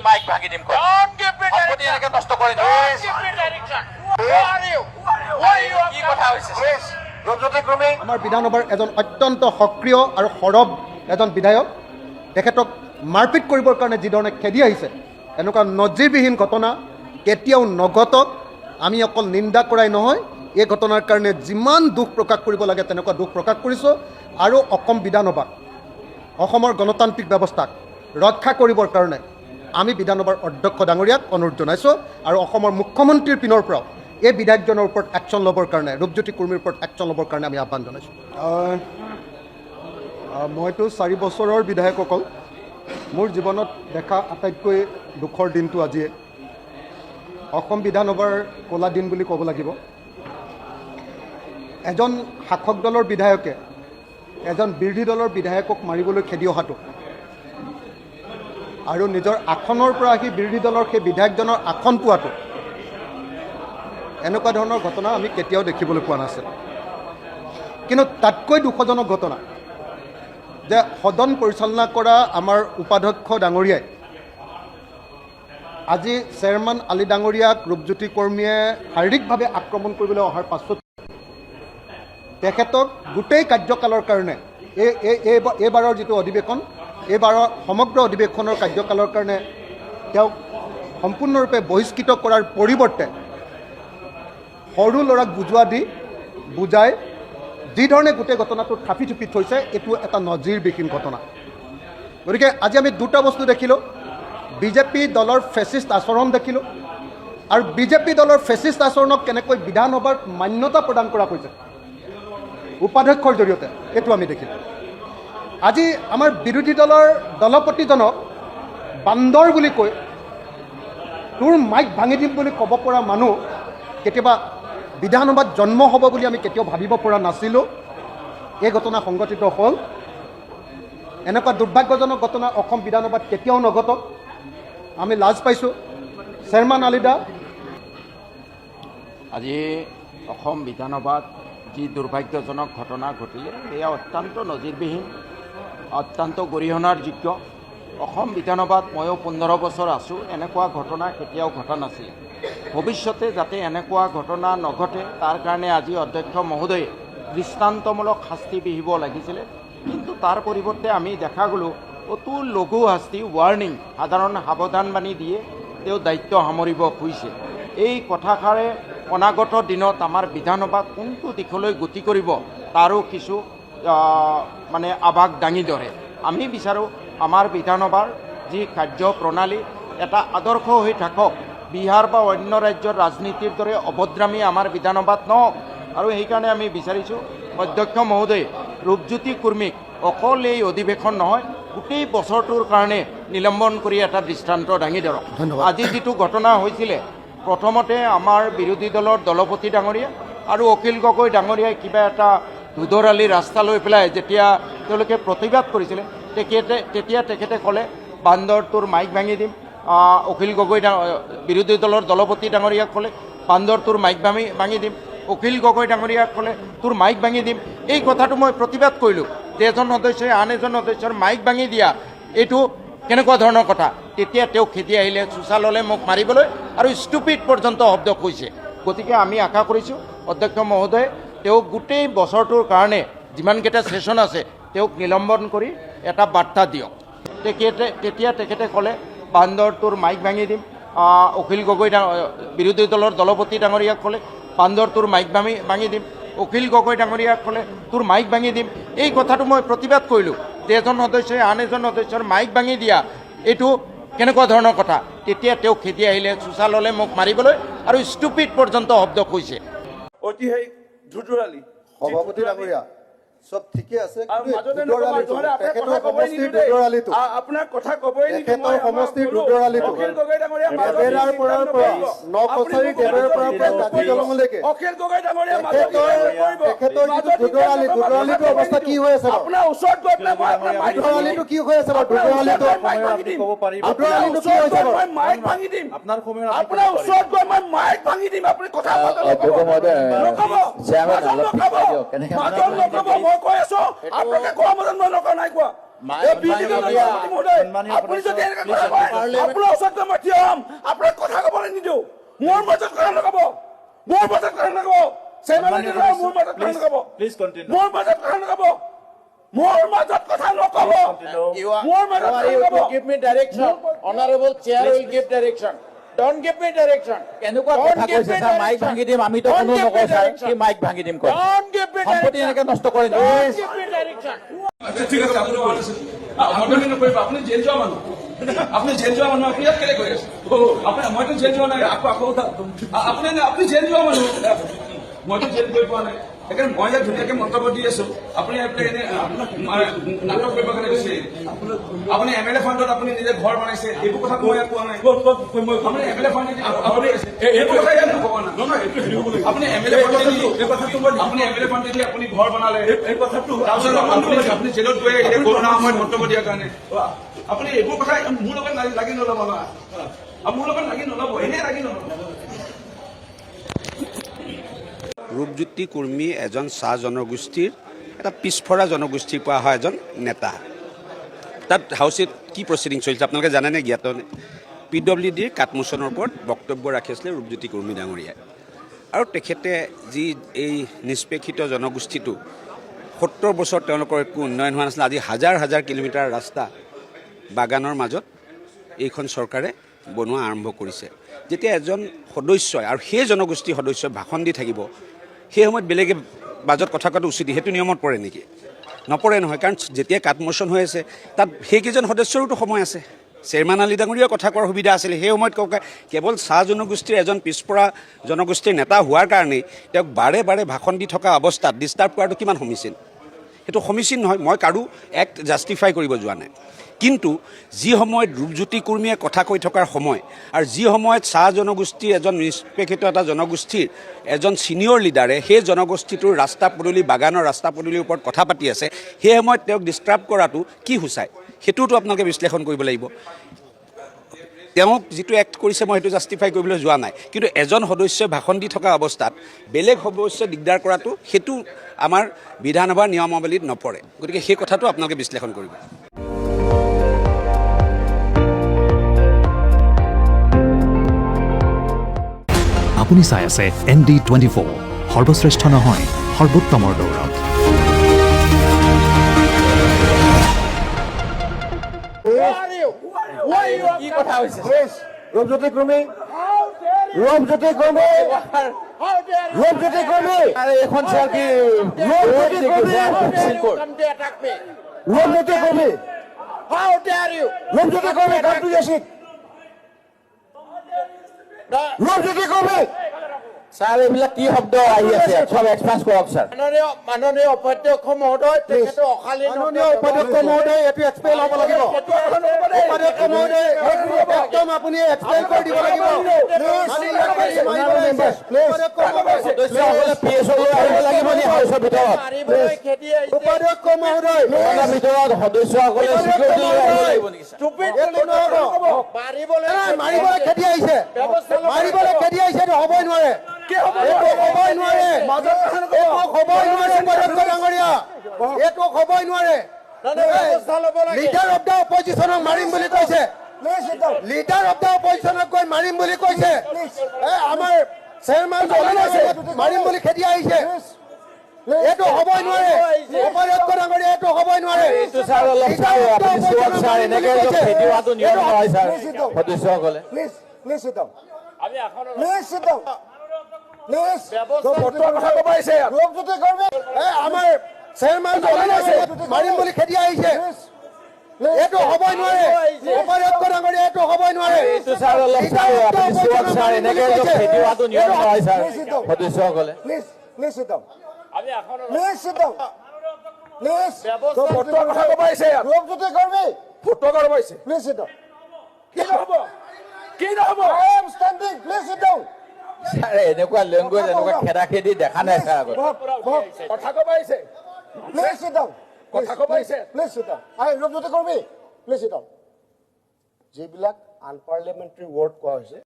Mike ভাঙি দিম কয় Don't give me সম্পত্তি direction. এনেকে নষ্ট কৰি Don't give me direction. Who are you? Why you কি are কথা হৈছে ৰূপজ্যোতি কুৰ্মী আমাৰ বিধানসভাৰ এজন অত্যন্ত সক্ৰিয় আৰু সৰব এজন বিধায়ক তেখেতক মাৰপিট কৰিবৰ কাৰণে যিধৰণে খেদি আহিছে এনেকুৱা নজিৰবিহীন ঘটনা কেতিয়াও নঘটক। আমি অকল নিন্দা কৰাই নহয়, এই ঘটনাৰ কাৰণে যিমান দুখ প্ৰকাশ কৰিব লাগে তেনেকুৱা দুখ প্ৰকাশ কৰিছোঁ আৰু অসম বিধানসভাক অসমৰ গণতান্ত্ৰিক ব্যৱস্থাক ৰক্ষা কৰিবৰ কাৰণে আমি বিধানসভাৰ অধ্যক্ষ ডাঙৰীয়াক অনুৰোধ জনাইছোঁ আৰু অসমৰ মুখ্যমন্ত্ৰীৰ পিনৰ পৰাও এই বিধায়কজনৰ ওপৰত একশ্যন ল'বৰ কাৰণে ৰূপজ্যোতি কুৰ্মীৰ ওপৰত একশ্যন ল'বৰ কাৰণে আমি আহ্বান জনাইছোঁ। মইতো 4 বছৰৰ বিধায়কসকল, মোৰ জীৱনত দেখা আটাইতকৈ দুখৰ দিনটো আজিয়ে। অসম বিধানসভাৰ ক'লা দিন বুলি ক'ব লাগিব। এজন শাসক দলৰ বিধায়কে এজন বিৰোধী দলৰ বিধায়কক মাৰিবলৈ খেদি অহাটো আৰু নিজৰ আসনৰ পৰা আহি বিৰোধী দলৰ সেই বিধায়কজনৰ আসন পোৱাটো, এনেকুৱা ধৰণৰ ঘটনা আমি কেতিয়াও দেখিবলৈ পোৱা নাছিল। কিন্তু তাতকৈ দুখজনক ঘটনা যে সদন পৰিচালনা কৰা আমাৰ উপাধ্যক্ষ ডাঙৰীয়াই আজি চেয়াৰমেন আলি ডাঙৰীয়াক ৰূপজ্যোতি কুৰ্মীয়ে শাৰীৰিকভাৱে আক্ৰমণ কৰিবলৈ অহাৰ পাছত তেখেতক গোটেই কাৰ্যকালৰ কাৰণে এইবাৰৰ যিটো অধিৱেশন, এইবাৰৰ সমগ্ৰ অধিৱেশনৰ কাৰ্যকালৰ কাৰণে তেওঁক সম্পূৰ্ণৰূপে বহিষ্কৃত কৰাৰ পৰিৱৰ্তে সৰু ল'ৰাক বুজাই যিধৰণে গোটেই ঘটনাটো থাপি থুপি থৈছে, এইটো এটা নজিৰবিহীন ঘটনা। গতিকে আজি আমি দুটা বস্তু দেখিলোঁ, বিজেপি দলৰ ফেচিষ্ট আচৰণ দেখিলোঁ আৰু বিজেপি দলৰ ফেচিষ্ট আচৰণক কেনেকৈ বিধানসভাত মান্যতা প্ৰদান কৰা হৈছে উপাধ্যক্ষৰ জৰিয়তে, এইটো আমি দেখিলোঁ। আজি আমাৰ বিৰোধী দলৰ দলপতিজনক বান্দৰ বুলি কৈ তোৰ মাইক ভাঙি দিম বুলি ক'ব পৰা মানুহ কেতিয়াবা বিধানসভাত জন্ম হ'ব বুলি আমি কেতিয়াও ভাবিব পৰা নাছিলোঁ। এই ঘটনা সংঘটিত হ'ল। এনেকুৱা দুৰ্ভাগ্যজনক ঘটনা অসম বিধানসভাত কেতিয়াও নঘটক। আমি লাজ পাইছোঁ। চেয়াৰমেন আলিদা, আজি অসম বিধানসভাত যি দুৰ্ভাগ্যজনক ঘটনা ঘটিলে এয়া অত্যন্ত নজিৰবিহীন, অত্যন্ত গৰিহণাৰ যোগ্য। অসম বিধানসভাত ময়ো 15 বছৰ আছোঁ, এনেকুৱা ঘটনা কেতিয়াও ঘটা নাছিল। ভৱিষ্যতে যাতে এনেকুৱা ঘটনা নঘটে তাৰ কাৰণে আজি অধ্যক্ষ মহোদয়ে দৃষ্টান্তমূলক শাস্তি বিহিব লাগিছিলে, কিন্তু তাৰ পৰিৱৰ্তে আমি দেখা গ'লোঁ অতি লঘু শাস্তি, ৱাৰ্ণিং, সাধাৰণ সাৱধানবাণী দিয়ে তেওঁ দায়িত্ব সামৰিব খুজিছে। এই কথাষাৰে অনাগত দিনত আমাৰ বিধানসভা কোনটো দিশলৈ গতি কৰিব তাৰো কিছু মানে আভাস দাঙি ধৰে। আমি বিচাৰোঁ আমাৰ বিধানসভাৰ যি কাৰ্যপ্ৰণালী এটা আদৰ্শ হৈ থাকক, বিহাৰ বা অন্য ৰাজ্যৰ ৰাজনীতিৰ দৰে অভদ্ৰামী আমাৰ বিধানসভাত নহওক। আৰু সেইকাৰণে আমি বিচাৰিছোঁ অধ্যক্ষ মহোদয়ে ৰূপজ্যোতি কুৰ্মীক অকল এই অধিৱেশন নহয় গোটেই বছৰটোৰ কাৰণে নিলম্বন কৰি এটা দৃষ্টান্ত দাঙি ধৰক। আজি যিটো ঘটনা হৈছিলে, প্ৰথমতে আমাৰ বিৰোধী দলৰ দলপতি ডাঙৰীয়া আৰু অখিল গগৈ ডাঙৰীয়াই কিবা এটা দুধৰালি ৰাস্তা লৈ পেলাই যেতিয়া তেওঁলোকে প্ৰতিবাদ কৰিছিলে তেতিয়া তেখেতে ক'লে বান্দৰটোৰ মাইক ভাঙি দিম। অখিল গগৈ বিৰোধী দলৰ দলপতি ডাঙৰীয়াক ক'লে বান্দৰটোৰ মাইক ভাঙি দিম। অখিল গগৈ ডাঙৰীয়াক ক'লে তোৰ মাইক ভাঙি দিম। এই কথাটো মই প্ৰতিবাদ কৰিলোঁ যে এজন সদস্যই আন এজন সদস্যৰ মাইক ভাঙি দিয়া এইটো কেনেকুৱা ধৰণৰ কথা। তেতিয়া তেওঁ খেদি আহিলে, চোচা ল'লে মোক মাৰিবলৈ আৰু ষ্টুপিড পৰ্যন্ত শব্দ কৈছে। গতিকে আমি আশা কৰিছোঁ অধ্যক্ষ মহোদয়ে তেওঁক গোটেই বছৰটোৰ কাৰণে যিমানকেইটা ছেশ্যন আছে তেওঁক নিলম্বন কৰি এটা বাৰ্তা দিয়ক। তেতিয়া তেখেতে ক'লে বান্দৰটোৰ মাইক ভাঙি দিম। অখিল গগৈ বিৰোধী দলৰ দলপতি ডাঙৰীয়াক ক'লে বান্দৰটোৰ মাইক ভাঙি দিম। অখিল গগৈ ডাঙৰীয়াক ক'লে তোৰ মাইক ভাঙি দিম। এই কথাটো মই প্ৰতিবাদ কৰিলোঁ যে এজন সদস্যই আন এজন সদস্যৰ মাইক ভাঙি দিয়া এইটো কেনেকুৱা ধৰণৰ কথা। তেতিয়া তেওঁ খেদি আহিলে, চোচা ল'লে মোক মাৰিবলৈ আৰু ষ্টুপিড পৰ্যন্ত শব্দ কৈছে। ঐতিহাসিক ধুধুৰালি সভাপতি ডাঙৰীয়া সব ঠিকে আছে, আপোনাৰ কথা ক'বই নেকি? সমষ্টিৰ দুদৰালিটো দেবেৰাৰ পৰা নকছাৰী দেবেৰাৰ পৰা কাজি দলঙলৈকে অখিল গগৈ ডাঙৰীয়া তেখেতৰ যিটো দুদৰালিটোৰ অৱস্থা কি হৈ আছে? আপোনাৰ ওচৰত গৈ পেলাই দুদৰালিটো কি হৈ আছে বাৰু? দুদৰালিটো কি হৈছে বাৰু? মাইক ভাঙি দিম। আপোনাৰ ওচৰত গৈ মই মাইক ভাঙি দিম। আপুনি কথা মই কৈ আছো, আপোনালোকে কোৱা মতে মই নকওঁ, নাই কোৱা। এই BJP সভাপতি মহোদয়, আপুনি যদি এনেকে কথা কয়, আপোনাৰ ওচৰত মই থিয় হ'ম, আপোনাক কথা ক'বলৈ নিদিওঁ। মোৰ মাজত কথা নক'ব, মোৰ মাজত কথা নক'ব। চেয়াৰমেন মোৰ মাজত কথা নক'ব, মোৰ মাজত কথা নক'ব, মোৰ মাজত কথা নক'ব, মোৰ মাজত কথা নক'ব। Give me direction. Honorable Chair will give direction. Don't give me direction. কেনেকুৱা কথা কৈছে ছাৰ? মাইক ভাঙি দিম, আমিতো কোনো নকওঁ ছাৰ, কি মাইক ভাঙি দিম কয়? Don't give me সম্পত্তি direction. এনেকে নষ্ট কৰে নেকি? Don't give me direction. আচ্ছা ঠিক আছে, আপুনি কোৱা নাছিল অমৰ্দনী নকৰিব। আপুনি জেল যোৱা মানুহ, আপুনি জেল যোৱা মানুহ, আপুনি ইয়াত কেলে কৰি আছে? আপুনি মইতো জেল যোৱা নাই, আপুনি জেল যোৱা মানুহ, মইতো জেল গৈ পোৱা নাই। সেইকাৰণে মই ইয়াত ধুনীয়াকে মন্তব্য দি আছো, আপুনি এনে নাটক কৰিব কাৰণে গৈছে। আপুনি MLA ফাণ্ডত আপুনি নিজে ঘৰ বনাইছে, এইবোৰ কথা মই ইয়াত কোৱা নাই। আপুনি MLA ফাণ্ডত আপুনি এইটো কথা ইয়াত নক'ব না। আপুনি MLA ফাণ্ডেদি আপুনি ঘৰ বনালে, এই কথাটো তাৰপিছত আপুনি জেলত গৈ আহিলে কৰোণা সময়ত মন্তব্য দিয়াৰ কাৰণে। আপুনি এইবোৰ কথা মোৰ লগত লাগি নল'ব না, মোৰ লগত লাগি নল'ব, এনেই লাগি নল'ব। ৰূপজ্যোতি কুৰ্মী এজন চাহ জনগোষ্ঠীৰ এটা পিছপৰা জনগোষ্ঠীৰ পৰা অহা এজন নেতা। তাত হাউচত কি প্ৰচিডিং চলিছে আপোনালোকে জানেনে, জ্ঞাতনে? PWDৰ কাটমোচনৰ ওপৰত বক্তব্য ৰাখিছিলে ৰূপজ্যোতি কুৰ্মী ডাঙৰীয়াই। আৰু তেখেতে যি এই নিষ্পেক্ষিত জনগোষ্ঠীটো 70 বছৰ তেওঁলোকৰ একো উন্নয়ন হোৱা নাছিলে, আজি হাজাৰ হাজাৰ কিলোমিটাৰ ৰাস্তা বাগানৰ মাজত এইখন চৰকাৰে বনোৱা আৰম্ভ কৰিছে। যেতিয়া এজন সদস্যই আৰু সেই জনগোষ্ঠীৰ সদস্যই ভাষণ দি থাকিব, সেই সময়ত বেলেগে বাজত কথা কোৱাটো উচিত, সেইটো নিয়মত পৰে নেকি? নপৰে নহয়, কাৰণ যেতিয়া কাটমোচন হৈ আছে তাত সেইকেইজন সদস্যৰোতো সময় আছে। চেয়াৰমেন আলী ডাঙৰীয়াৰ কথা কোৱাৰ সুবিধা আছিলে। সেই সময়ত কেৱল চাহ জনগোষ্ঠীৰ এজন পিছপৰা জনগোষ্ঠীৰ নেতা হোৱাৰ কাৰণেই তেওঁক বাৰে বাৰে ভাষণ দি থকা অৱস্থাত ডিষ্টাৰ্ব কৰাটো কিমান সমীচীন? সেইটো সমীচীন নহয়। মই কাৰো এক্ট জাষ্টিফাই কৰিব যোৱা নাই, কিন্তু যি সময়ত ৰূপজ্যোতি কুৰ্মীয়ে কথা কৈ থকাৰ সময় আৰু যি সময়ত চাহ জনগোষ্ঠীৰ এজন নিষ্পেক্ষিত এটা জনগোষ্ঠীৰ এজন ছিনিয়ৰ লিডাৰে সেই জনগোষ্ঠীটোৰ ৰাস্তা পদূলি বাগানৰ ৰাস্তা পদূলিৰ ওপৰত কথা পাতি আছে, সেই সময়ত তেওঁক ডিষ্টাৰ্ব কৰাটো কি সূচায়? সেইটোতো আপোনালোকে বিশ্লেষণ কৰিব লাগিব। তেওঁক যিটো এক্ট কৰিছে মই সেইটো জাষ্টিফাই কৰিবলৈ যোৱা নাই, কিন্তু এজন সদস্যই ভাষণ দি থকা অৱস্থাত বেলেগ সদস্যই দিগদাৰ কৰাটো সেইটো আমাৰ বিধানসভাৰ নিয়মাৱলীত নপৰে। গতিকে সেই কথাটো আপোনালোকে বিশ্লেষণ কৰিব। আপুনি চাই আছে ND24, সৰ্বশ্ৰেষ্ঠ নহয় সৰ্বোত্তমৰ দৌৰত। কি কথা হৈছে? ৰূপজ্যোতি কুৰ্মী, ৰূপজ্যোতি কুৰ্মী, ৰূপজ্যোতি কুৰ্মী, আৰে এইখন চেয়াৰ কি Rupjyoti Kurmi, Come to attack me. Rupjyoti Kurmi, How dare you? Rupjyoti Kurmi, come to your seat. Rupjyoti Kurmi, sir এইবিলাক কি শব্দ আহি আছে? চব এক্সপান্স কৰক ছাৰ। মাননীয় উপাধ্যক্ষ মহোদয়, তেখেতে অকালি মাননীয় উপাধ্যক্ষ মহোদয়, এইটো এক্সপ্লেইন হ'ব লাগিব। উপাধ্যক্ষ মহোদয়, একদম আপুনি এক্সপ্লেইন কৰি দিব লাগিব। সদস্যসকলে PSO লৈ আহিব লাগিব নি হাউচৰ ভিতৰত? মাৰিবলৈ খেদি আহিছে। উপাধ্যক্ষ মহোদয়, তাৰ ভিতৰত সদস্যসকলে চিকিউৰিটি লৈ আহিব লাগিব নেকি ছাৰ? মাৰিবলৈ মাৰিবলৈ খেদি আহিছে, মাৰিবলৈ খেদি আহিছে, এইটো হ'বই নোৱাৰে, এইটো হ'বই নোৱাৰে, এইটো হ'বই নোৱাৰে উপাধ্যক্ষ ডাঙৰীয়া, এইটো হ'বই নোৱাৰে। লিডাৰ অফ দ্য অপজিশ্যনক মাৰিম বুলি কৈছে, লিডাৰ অফ দ্য অপজিশ্যনক গৈ মাৰিম বুলি কৈছে। আমাৰ চেয়াৰমেন মাৰিম বুলি খেদি আহিছে, এইটো হ'বই নোৱাৰে উপাধ্যক্ষ ডাঙৰীয়া, এইটো হ'বই নোৱাৰে। এইটো ছাৰ অলপ ছাৰ আপুনি চোৱক ছাৰ, এনেকে খেদি হোৱাটো নিয়ম নহয় ছাৰ। সদস্যসকলে আমাৰ চেয়াৰমেন মাৰিম বুলি খেদি আহিছে, এইটো হ'বই নোৱাৰে উপাধ্যক্ষ ডাঙৰীয়া, এইটো হ'বই নোৱাৰে। এইটো ছাৰ অলপ ছাৰ আপুনি চোৱক ছাৰ, এনেকে খেদি হোৱাটো নিয়ম নহয় ছাৰ। সদস্যসকলে ছাৰ এনেকুৱা লেংগুৱেজ এনেকুৱা খেদা খেদি দেখা নাই ছাৰ আগত। যিবিলাক আনপাৰ্লিয়ামেণ্টাৰী ৱৰ্ড কোৱা হৈছে